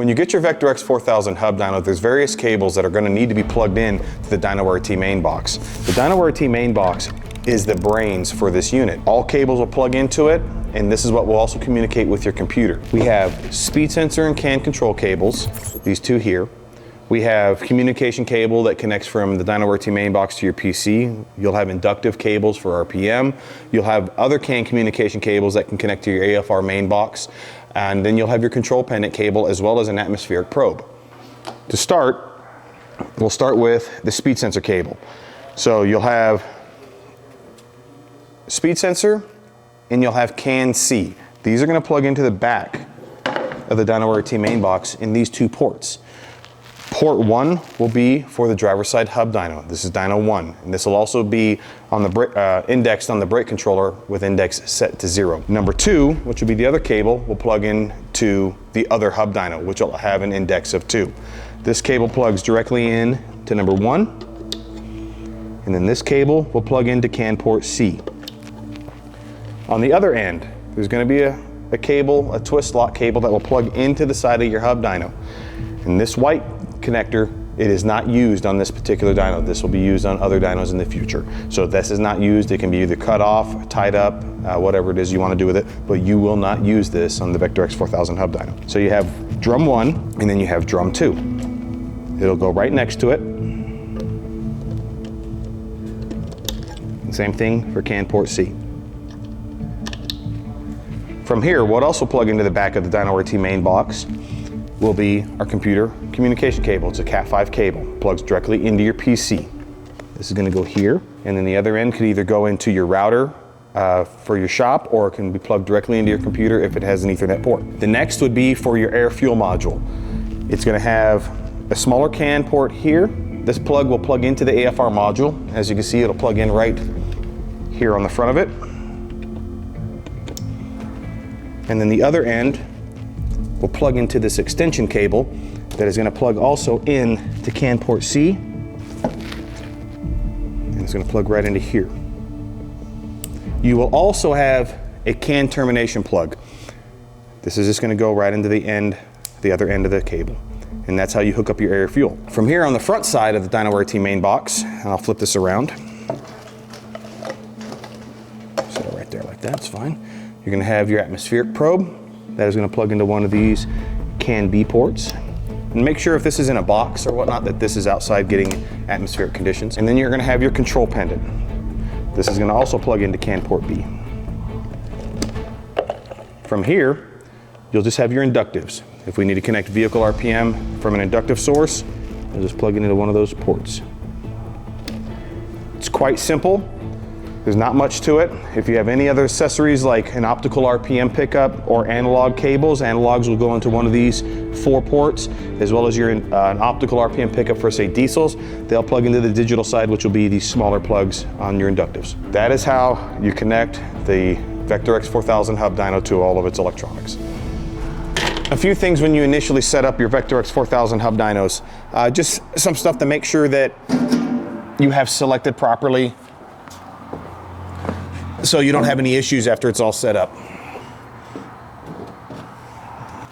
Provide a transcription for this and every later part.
When you get your Vector X 4000 hub dyno, there's various cables that are going to need to be plugged in to the DynoWare RT main box. The DynoWare RT main box is the brains for this unit. All cables will plug into it, and this is what will also communicate with your computer. We have speed sensor and CAN control cables, these two here. We have communication cable that connects from the DynoWare RT main box to your PC. You'll have inductive cables for RPM. You'll have other CAN communication cables that can connect to your AFR main box. And then you'll have your control pendant cable as well as an atmospheric probe. To start, we'll start with the speed sensor cable. So you'll have speed sensor and you'll have CAN C. These are going to plug into the back of the DynoWare RT main box in these two ports. Port 1 will be for the driver's side hub dyno. This is dyno 1, and this will also be on the indexed on the brake controller with index set to 0. Number 2, which will be the other cable, will plug in to the other hub dyno, which will have an index of 2. This cable plugs directly in to number 1, and then this cable will plug into CAN port C. On the other end, there's going to be a cable, a twist lock cable that will plug into the side of your hub dyno. And this white connector, it is not used on this particular dyno. This will be used on other dynos in the future. So if this is not used, it can be either cut off, tied up, whatever it is you want to do with it, but you will not use this on the Vector X 4000 hub dyno. So you have drum 1 and then you have drum 2. It'll go right next to it. Same thing for CAN port C. From here, what else will plug into the back of the DynoWare RT main box will be our computer communication cable. It's a Cat5 cable, plugs directly into your PC. This is going to go here, and then the other end could either go into your router for your shop, or it can be plugged directly into your computer if it has an Ethernet port. The next would be for your air fuel module. It's going to have a smaller CAN port here. This plug will plug into the AFR module. As you can see, it'll plug in right here on the front of it. And then the other end will plug into this extension cable that is going to plug also in to CAN port C, and it's going to plug right into here. You will also have a CAN termination plug. This is just going to go right into the other end of the cable, and that's how you hook up your air fuel. From here on the front side of the DynoWare RT main box, and I'll flip this around. Set it right there like that, it's fine. You're going to have your atmospheric probe. That is going to plug into one of these CAN B ports. And make sure if this is in a box or whatnot that this is outside getting atmospheric conditions. And then you're going to have your control pendant. This is going to also plug into CAN port B. From here, you'll just have your inductives. If we need to connect vehicle RPM from an inductive source, we'll just plug it into one of those ports. It's quite simple. There's not much to it. If you have any other accessories like an optical RPM pickup or analog cables, analogs will go into one of these 4 ports, as well as an optical RPM pickup for, say, diesels. They'll plug into the digital side, which will be these smaller plugs on your inductives. That is how you connect the Vector X 4000 hub dyno to all of its electronics. A few things when you initially set up your Vector X 4000 hub dynos. Just some stuff to make sure that you have selected properly, so you don't have any issues after it's all set up.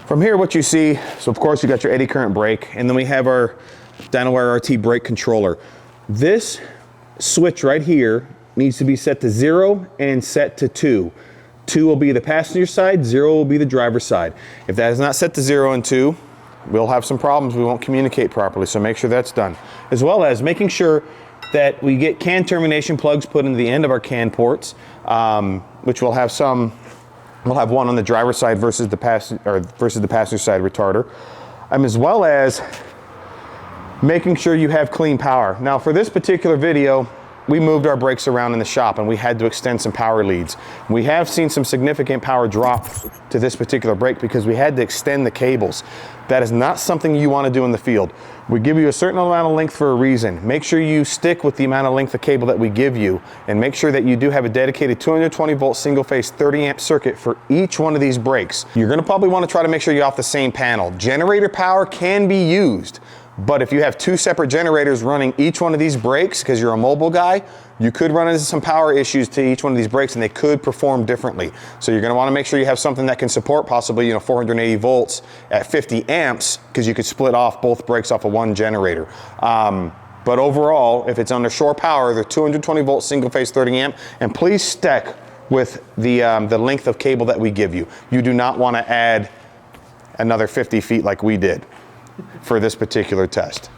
From here, what you see, so of course you got your eddy current brake, and then we have our DynoWare RT brake controller. This switch right here needs to be set to 0 and set to 2. 2 will be the passenger side, 0 will be the driver's side. If that is not set to 0 and 2, we'll have some problems. We won't communicate properly, so make sure that's done. As well as making sure that we get CAN termination plugs put into the end of our CAN ports, which we'll have one on the driver's side versus the passenger side retarder, as well as making sure you have clean power. Now for this particular video, we moved our brakes around in the shop and we had to extend some power leads. We have seen some significant power drop to this particular brake because we had to extend the cables. That is not something you want to do in the field. We give you a certain amount of length for a reason. Make sure you stick with the amount of length of cable that we give you, and make sure that you do have a dedicated 220 volt single phase 30 amp circuit for each one of these brakes. You're going to probably want to try to make sure you're off the same panel. Generator power can be used, but if you have 2 separate generators running each one of these brakes because you're a mobile guy, you could run into some power issues to each one of these brakes, and they could perform differently. So you're going to want to make sure you have something that can support possibly, you know, 480 volts at 50 amps, because you could split off both brakes off of one generator. But overall, if it's under shore power, they're 220 volt single phase 30 amp, and please stick with the length of cable that we give you. You do not want to add another 50 feet like we did for this particular test.